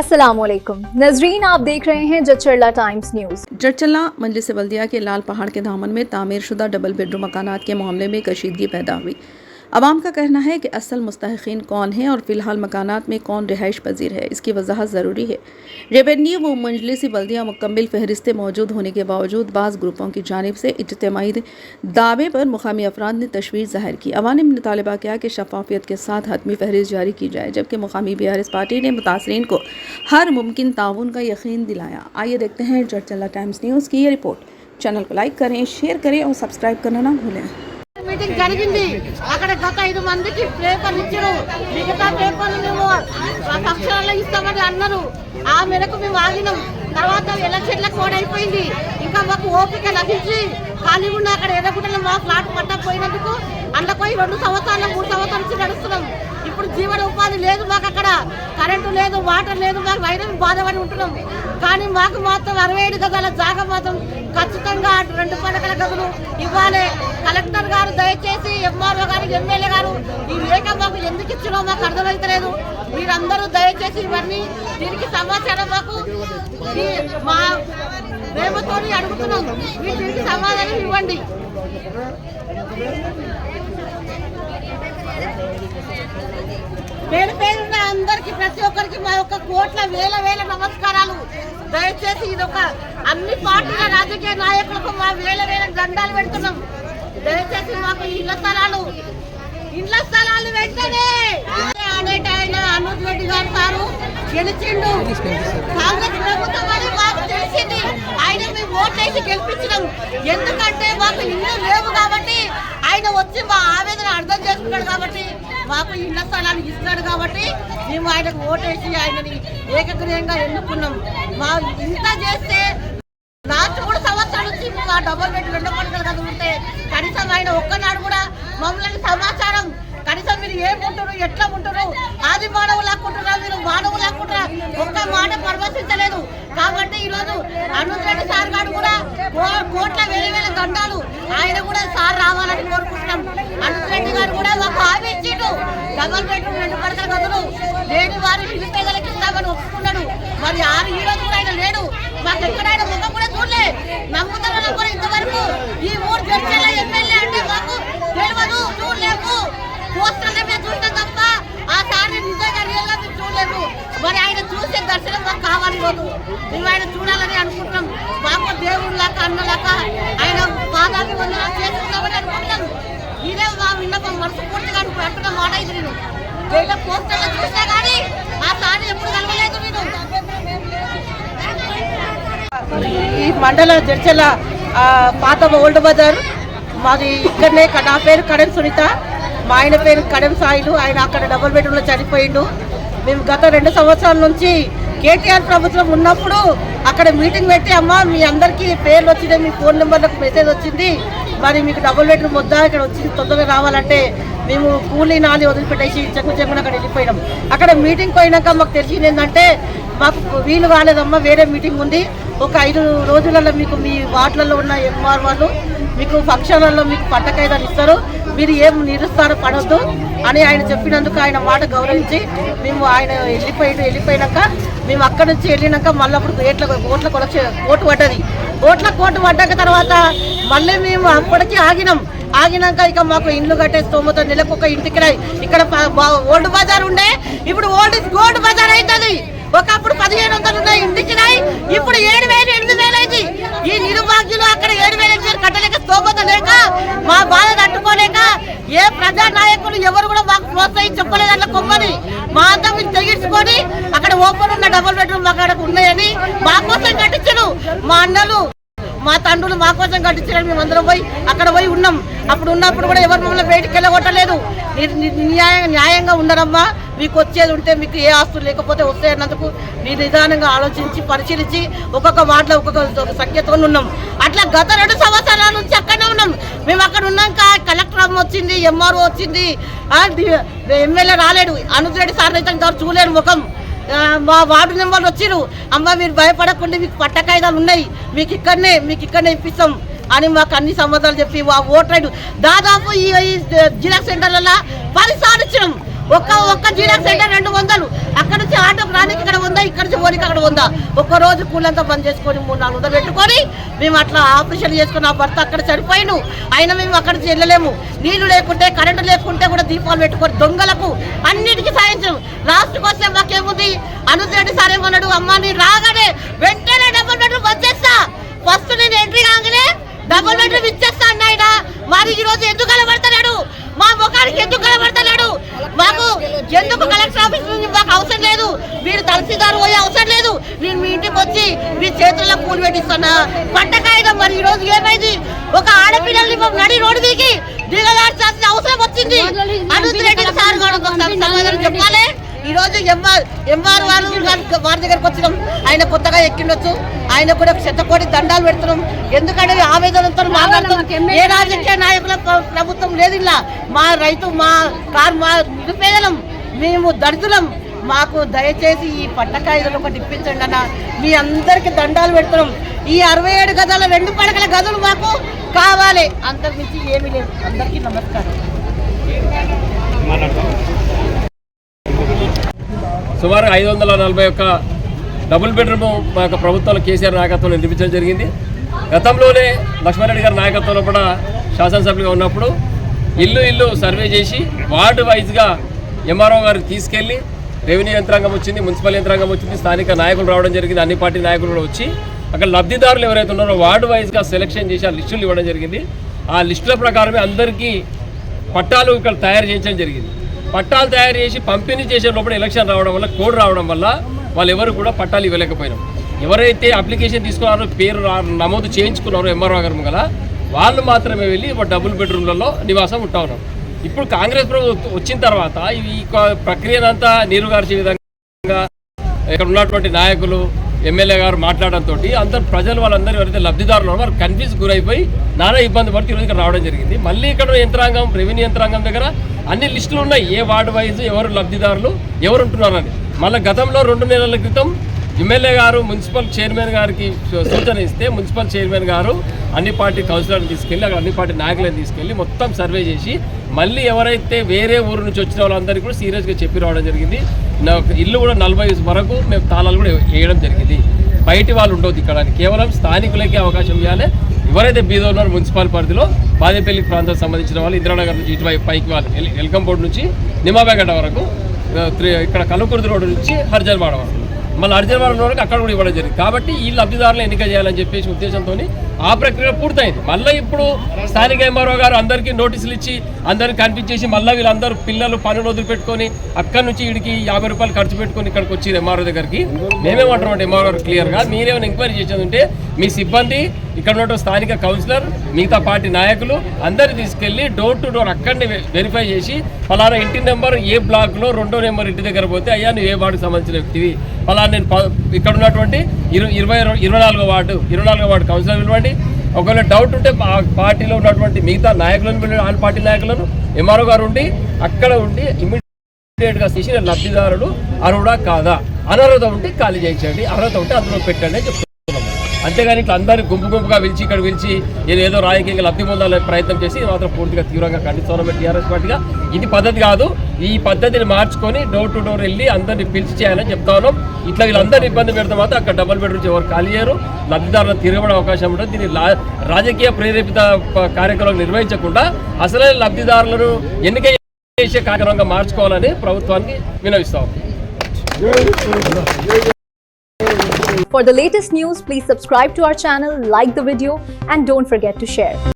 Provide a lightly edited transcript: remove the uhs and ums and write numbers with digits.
अस्सलामुअलैकुम नजरीन, आप देख रहे हैं जचरला टाइम्स न्यूज़। जचरला मजलिस बल्दिया के लाल पहाड़ के दामन में तामीर शुदा डबल बेडरूम मकानात के मामले में कशीदगी पैदा हुई। अवाम का कहना है कि असल मुस्तहिकीन कौन है और फिलहाल मकानात में कौन रिहाइश पजीर है, इसकी वजाहत ज़रूरी है। रेवेन्यू व मजलिस बल्दिया मुकम्मल फहरिस्तें मौजूद होने के बावजूद बाज़ ग्रुपों की जानिब से इज्तिमाई दावे पर मुकामी अफराद ने तशवीश ज़ाहिर की। अवाम ने मुतालबा किया कि शफाफियत के साथ हतमी फहरिस्त जारी की जाए, जबकि मुकामी BRS पार्टी ने मुतासरीन को हर मुमकिन ताउन का यकीन दिलाया। आइए देखते हैं जचरला टाइम्स न्यूज़ की ये रिपोर्ट। चैनल को लाइक करें, शेयर करें और सब्सक्राइब करना ना भूलें। మీటింగ్ జరిగింది అక్కడ గత 5 మందికి పేపర్ ఇచ్చారు మిగతా పేపర్లు మేము పక్షాలలో ఇస్తామని అన్నారు ఆ మేరకు మేము ఆగినాం తర్వాత ఎలక్షన్ల కోడ్ అయిపోయింది ఇంకా మాకు ఓపిక లభించి ఖాళీ ఉన్న అక్కడ ఎర్రగుట్టలో మా ఫ్లాట్ పట్టకపోయినందుకు అందులో పోయి 2 సంవత్సరాలు 3 సంవత్సరాల నుంచి నడుస్తున్నాం ఇప్పుడు జీవన ఉపాధి లేదు మాకు అక్కడ కరెంటు లేదు వాటర్ లేదు మాకు వైరస్ బాధపడి ఉంటున్నాం కానీ మాకు మాత్రం 67 గజాల జాగా మాత్రం ఖచ్చితంగా 2 పడకల గదులు ఇవ్వాలి కలెక్టర్ గారు దయచేసి MRO గారు ఎమ్మెల్యే గారు ఈ లేఖ మాకు ఎందుకు ఇచ్చినో మాకు అర్థమైతలేదు మీరందరూ దయచేసి ఇవన్నీ దీనికి సమాచారం మాకు మా ప్రేమతో అడుగుతున్నాం మీరు దీనికి సమాధానం ఇవ్వండి పేరు పేరున్న అందరికి ప్రతి ఒక్కరికి మా యొక్క కోట్ల వేల నమస్కారాలు దయచేసి ఇది ఒక అన్ని పార్టీల రాజకీయ నాయకులకు మా వేల దండాలు పెడుతున్నాం దయచేసి మాకు ఇళ్ల స్థలాలు వెంటనే ఆయన అనుజ్ రెడ్డి గారు సారు గెలిచిండు కాంగ్రెస్ ప్రభుత్వం అని మాకు తెలిసింది ఆయన మేము ఓట్లేసి గెలిపించినాం ఎందుకంటే మాకు ఇల్లు లేవు కాబట్టి ఆయన వచ్చి మా ఆవేదన అర్థం చేసుకున్నాడు కాబట్టి మాకు ఇళ్ల స్థలాన్ని ఇస్తాడు కాబట్టి మేము ఆయనకు ఓటేసి ఆయనని ఏకగ్రీయంగా ఎన్నుకున్నాం మా ఇంత చేస్తే లాస్ట్ 3 సంవత్సరాల నుంచి మేము ఆ డబుల్ బెడ్ 2 పడకలు కదా ఉంటే కనీసం ఆయన ఒక్కనాడు కూడా మమ్మల్ని సమాచారం కనీసం మీరు ఏముంటారు ఎట్లా ఉంటారు ఆది మానవులు లాక్కుంటున్నారు మీరు మానవులు లాక్కుంటారా ఒక్క మాట పరామర్శించలేదు కాబట్టి ఈరోజు అనుజ్ రెడ్డి సార్ గారు కూడా కోట్ల వేల దండాలు ఆయన కూడా సార్ రావాలని కోరుకుంటున్నాం అనుజ్ రెడ్డి గారు కూడా మాకు హామీ ఇచ్చిండు డబల్ బెడ్రూమ్ 2 పడకల గదులు లేని వారు ఇల్లు పేదలకు ఇస్తామని ఒప్పుకున్నాడు మరి ఈ రోజు కూడా ఆయన లేడు మాకు ఎక్కడైనా ముఖం కూడా చూడలే నమ్ముతారో కూడా ఇంతవరకు ఈ ఊరు జడ్చర్ల ఎమ్మెల్యే అంటే మాకు తెలియదు చూడలేము పోస్టర్ల మీద చూడటం తప్ప ఆ సార్ నిజంగా రియల్గా మేము చూడలేము మరి ఆయన చూసే దర్శనం మాకు కావాలి రోజు మేము ఆయన చూడాలని అనుకుంటున్నాం మాకు దేవుళ్ళలాగా అన్నలాగా ఆయన పాదాలు చేస్తున్నామని అనుకుంటున్నాం ఇదే మా విన్నపం మనసు పూర్తిగా అంటున్న మాట ఇది నేను వీళ్ళ పోస్టర్లో చూసినా కానీ ఆ సార్ ఎప్పుడు కలగలేదు నేను ఈ మండల జడ్చర్ల పాత ఓల్డ్ బజార్ మాది ఇక్కడనే నా పేరు కడెం సునీత మా ఆయన పేరు కడెం సాయిలు ఆయన అక్కడ డబుల్ బెడ్రూమ్లో చనిపోయిండు మేము గత 2 సంవత్సరాల నుంచి కేటీఆర్ ప్రభుత్వం ఉన్నప్పుడు అక్కడ మీటింగ్ పెట్టి అమ్మ మీ అందరికీ పేర్లు వచ్చినాయి మీ ఫోన్ నెంబర్లకు మెసేజ్ వచ్చింది మరి మీకు డబుల్ బెడ్రూమ్ వద్దా ఇక్కడ వచ్చింది తొందరగా రావాలంటే మేము కూలీ నాలి వదిలిపెట్టేసి చెక్కుని అక్కడ వెళ్ళిపోయినాం అక్కడ మీటింగ్ పోయినాక మాకు తెలిసింది ఏంటంటే మాకు వీలు కాలేదమ్మా వేరే మీటింగ్ ఉంది ఒక 5 రోజులలో మీకు మీ వార్డులలో ఉన్న MR వాళ్ళు మీకు ఫంక్షన్లలో మీకు పట్ట కాయిదాలు ఇస్తారు మీరు ఏం నిరుస్తారు పడొద్దు అని ఆయన చెప్పినందుకు ఆయన మాట గౌరవించి మేము ఆయన వెళ్ళిపోయినాక మేము అక్కడి నుంచి వెళ్ళినాక మళ్ళీ అప్పుడు ఓటు పడ్డది కోటు పడ్డాక తర్వాత మళ్ళీ మేము అప్పటికి ఆగినాక ఇక మాకు ఇండ్లు కట్టే స్తోమత నెలకు ఒక ఇంటికి ఇక్కడ ఓల్డ్ బజార్ ఉండే ఇప్పుడు ఓల్డ్ ఇస్ గోల్డ్ బజార్ అవుతుంది ఒకప్పుడు 1500 ఉన్నాయి ఇంటికి ఇప్పుడు 7000 8000 అయింది ఈ నిర్వాగ్యులు అక్కడ 7000 8000 కట్టలేక స్తోమత లేక మా బాధ తట్టుకోలేక ఏ ప్రజా నాయకులు ఎవరు కూడా మాకు ప్రోత్సహించి చెప్పలేదు అట్లా కొమ్మని మా అంతా మీరు తెగించుకొని అక్కడ ఓపెన్ ఉన్న డబుల్ బెడ్రూమ్ అక్కడ ఉన్నాయని మా కోసం కట్టించరు మా అన్నలు మా తండ్రులు మా కోసం కట్టించారని మేము అందరం అక్కడ పోయి ఉన్నాం అప్పుడు ఉన్నప్పుడు కూడా ఎవరు మమ్మల్ని బయటికి వెళ్ళగొట్టలేదు న్యాయంగా ఉండరమ్మా మీకు వచ్చేది ఉంటే మీకు ఏ ఆస్తులు లేకపోతే వస్తాయన్నందుకు మీరు నిదానంగా ఆలోచించి పరిశీలించి ఒక్కొక్క వార్డులో ఒక్కొక్క సంఖ్యతో ఉన్నాం అట్లా గత 2 సంవత్సరాల నుంచి అక్కడనే ఉన్నాం మేము అక్కడ ఉన్నాక కలెక్టర్ వచ్చింది MRO వచ్చింది ఎమ్మెల్యే రాలేడు అనుజ్ రెడ్డి సార్ అయితే చూలేడు ముఖం మా వార్డు నెంబర్లు వచ్చిరు అమ్మ మీరు భయపడకుండా మీకు పట్ట కాయిదాలు ఉన్నాయి మీకు ఇక్కడనే ఇప్పిస్తాం అని మాకు అన్ని సమాధానాలు చెప్పి ఓటర్ దాదాపు ఈ జిల్లా సెంటర్లలో 10 సార్లు ఇచ్చినాం ఒక్క జీరాక్స్ సెంటర్ 200, అక్కడ నుంచి ఆటోకి రానికి ఇక్కడ 100, ఇక్కడ నుంచి పోనీకి అక్కడ 100. ఒక్కరోజు కూలంతా బంద్ చేసుకొని 300-400 పెట్టుకొని మేము అట్లా ఆపరేషన్ చేసుకుని ఆ భర్త అక్కడ చనిపోయిను. అయినా మేము అక్కడి నుంచి వెళ్ళలేము. నీళ్లు లేకుంటే కరెంటు లేకుంటే కూడా దీపాలు పెట్టుకొని దొంగలకు అన్నిటికీ సాయించాం. లాస్ట్కి వస్తే మాకేముంది, అనుజ్ రెడ్డి సార్ ఏమన్నాడు, అమ్మ నేను రాగానే వెంటనే డబుల్ బెడ్రూమ్ వచ్చేస్తా, ఫస్ట్ నేను ఎంట్రీ కాగానే డబుల్ బెడ్రూమ్ ఇచ్చేస్తా అన్నాయన. మరి ఈ రోజు ఎందుకు కలబడతలేడు, మా ముఖానికి ఎందుకు కలబడతలేడు? మాకు ఎందుకు కలెక్టర్ ఆఫీస్ నుంచి మాకు అవసరం లేదు, మీరు తహసీల్దార్ పోయే అవసరం లేదు, నేను మీ ఇంటికి వచ్చి మీ చేతుల్లో పూలు పెట్టిస్తున్నా పట్టకాయగా. మరి ఈ రోజు ఏమైంది, ఒక ఆడపిల్లల్ని నడి రోడ్డు దిగి దిగదార్చాల్సిన అవసరం వచ్చింది. అనుజ్ రెడ్డి సార్ సమాధానం చెప్పాలి. ఈ రోజు ఎంఆర్ వారి దగ్గరకు వచ్చినాం, ఆయన కొత్తగా ఎక్కిండొచ్చు, ఆయన కూడా శతకోటి దండాలు పెడుతున్నాం. ఎందుకంటే ఆవేదనతో మాట్లాడుతున్నాం. ఏ రాజకీయ నాయకుల ప్రభుత్వం లేదు ఇలా. మా రైతు, మా నిరుపేదలం, మేము దళితులం. మాకు దయచేసి ఈ పట్టకాయలు ఒకటి ఇప్పించండి అన్న. మీ అందరికి దండాలు పెడుతున్నాం. ఈ 67 గదుల 2 పడకల గదులు మాకు కావాలి, అంతకుమించి ఏమీ లేదు. అందరికీ నమస్కారం. సుమారు 541 డబుల్ బెడ్రూమ్ మా యొక్క ప్రభుత్వంలో కేసీఆర్ నాయకత్వంలో నిర్మించడం జరిగింది. గతంలోనే లక్ష్మారెడ్డి గారి నాయకత్వంలో కూడా శాసనసభ్యులుగా ఉన్నప్పుడు ఇల్లు సర్వే చేసి వార్డు వైజ్గా ఎంఆర్ఓ గారికి తీసుకెళ్ళి రెవెన్యూ యంత్రాంగం వచ్చింది, మున్సిపల్ యంత్రాంగం వచ్చింది, స్థానిక నాయకులు రావడం జరిగింది, అన్ని పార్టీ నాయకులు కూడా వచ్చి అక్కడ లబ్ధిదారులు ఎవరైతే ఉన్నారో వార్డు వైజ్గా సెలెక్షన్ చేసి ఆ లిస్టులు ఇవ్వడం జరిగింది. ఆ లిస్టుల ప్రకారమే అందరికీ పట్టాలు ఇక్కడ తయారు చేయించడం జరిగింది. పట్టాలు తయారు చేసి పంపిణీ చేసే లోపల ఎలక్షన్ రావడం వల్ల, కోడ్ రావడం వల్ల వాళ్ళు ఎవరు కూడా పట్టాలు ఇవ్వలేకపోయినాం. ఎవరైతే అప్లికేషన్ తీసుకున్నారో, పేరు నమోదు చేయించుకున్నారో ఎంఆర్ఓ గారు గల వాళ్ళు మాత్రమే వెళ్ళి డబుల్ బెడ్రూమ్లలో నివాసం ఉంటా ఉన్నాం. ఇప్పుడు కాంగ్రెస్ ప్రభుత్వం వచ్చిన తర్వాత ఈ ప్రక్రియనంతా నీరుగార్చే విధంగా ఇక్కడ ఉన్నటువంటి నాయకులు, ఎమ్మెల్యే గారు మాట్లాడడంతో అందరు ప్రజలు వాళ్ళందరూ ఎవరైతే లబ్ధిదారులు వారు కన్ఫ్యూజ్ గురైపోయి నానా ఇబ్బంది పడుతూ ఈరోజు ఇక్కడ రావడం జరిగింది. మళ్ళీ ఇక్కడ యంత్రాంగం, రెవెన్యూ యంత్రాంగం దగ్గర అన్ని లిస్టులు ఉన్నాయి, ఏ వార్డు వైజ్ ఎవరు లబ్ధిదారులు ఎవరు ఉంటున్నారని. మళ్ళీ గతంలో 2 నెలల క్రితం ఎమ్మెల్యే గారు మున్సిపల్ చైర్మన్ గారికి సూచన ఇస్తే మున్సిపల్ చైర్మన్ గారు అన్ని పార్టీ కౌన్సిలర్ని తీసుకెళ్ళి అక్కడ అన్ని పార్టీ నాయకులను తీసుకెళ్ళి మొత్తం సర్వే చేసి మళ్ళీ ఎవరైతే వేరే ఊరు నుంచి వచ్చిన వాళ్ళందరికీ కూడా సీరియస్గా చెప్పి రావడం జరిగింది. ఇల్లు కూడా 40 వరకు మేము తాళాలు కూడా వేయడం జరిగింది. బయటి వాళ్ళు ఉండవద్దు, ఇక్కడ కేవలం స్థానికులకే అవకాశం ఇవ్వాలి. ఎవరైతే బీదో ఉన్నారో మున్సిపల్ పరిధిలో బాదేపల్లి ప్రాంతానికి సంబంధించిన వాళ్ళు ఇందిరానగర్ నుంచి ఇటువైపు పైకి వాళ్ళు వెల్కమ్ బోర్డు నుంచి నిమాబేగడ్డ వరకు, ఇక్కడ కలుకుర్తి రోడ్డు నుంచి హర్జన్వాడ వరకు, మళ్ళీ అర్జునవారం వరకు అక్కడ కూడా ఇవ్వడం జరిగింది. కాబట్టి ఈ లబ్ధిదారులు ఎన్నిక చేయాలని చెప్పేసి ఉద్దేశంతో ఆ ప్రక్రియ పూర్తయింది. మళ్ళీ ఇప్పుడు స్థానిక ఎంఆర్ఓ గారు అందరికీ నోటీసులు ఇచ్చి అందరిని కనిపించేసి మళ్ళీ వీళ్ళందరూ పిల్లలు పనులు వదిలిపెట్టుకొని అక్కడి నుంచి వీడికి 50 రూపాయలు ఖర్చు పెట్టుకొని ఇక్కడికి వచ్చి ఎంఆర్ఓ దగ్గరికి మేమేమంటాం అంటే ఎంఆర్ఓ గారు క్లియర్గా మీరేమైనా ఎంక్వైరీ చేసేది ఉంటే మీ సిబ్బంది, ఇక్కడ ఉన్న స్థానిక కౌన్సిలర్, మిగతా పార్టీ నాయకులు అందరినీ తీసుకెళ్ళి డోర్ టు డోర్ అక్కడిని వెరిఫై చేసి ఫలానా ఇంటి నెంబర్ ఏ బ్లాక్లో 2వ నెంబర్ ఇంటి దగ్గర పోతే అయ్యా నువ్వు ఏ వార్డుకి సంబంధించిన వ్యక్తివి, ఫలానా నేను ఇక్కడ ఉన్నటువంటి 24వ వార్డు కౌన్సిలర్ పిలవండి. ఒకవేళ డౌట్ ఉంటే పార్టీలో ఉన్నటువంటి మిగతా నాయకులను పిలవండి, ఆల్ పార్టీ నాయకులను ఎంఆర్ఓ గారు ఉండి అక్కడ ఉండి ఇమీడియట్గా చేసిన లబ్ధిదారులు అర్హుడా కాదా, అనర్హత ఉంటే ఖాళీ చేయించండి, అర్హత ఉంటే అందులో పెట్టండి అని చెప్తున్నాము. అంతేగాని ఇట్లా అందరూ గుంపుగా పిలిచి ఇక్కడ పిలిచి ఏదో రాజకీయంగా లబ్ధి పొందాలని ప్రయత్నం చేసి మాత్రం పూర్తిగా తీవ్రంగా ఖండిస్తున్నాం టీఆర్ఎస్ పార్టీగా. ఇది పద్ధతి కాదు. ఈ పద్ధతిని మార్చుకొని డోర్ టు డోర్ వెళ్ళి అందరినీ పిలిచి చేయాలని చెప్తా ఉన్నాం. ఇట్లా వీళ్ళందరినీ ఇబ్బంది పెడితే మాత్రం అక్కడ డబుల్ బెడ్రూమ్స్ ఎవరు ఖాళీ చేయరు, లబ్ధిదారులను తిరగబడే అవకాశం ఉంటుంది. దీన్ని రాజకీయ ప్రేరేపిత కార్యక్రమాలు నిర్వహించకుండా అసలైన లబ్ధిదారులను ఎన్నిక చేసే కార్యక్రమంగా మార్చుకోవాలని ప్రభుత్వానికి విన్నవిస్తాం. For the latest news, please subscribe to our channel, like the video, and don't forget to share.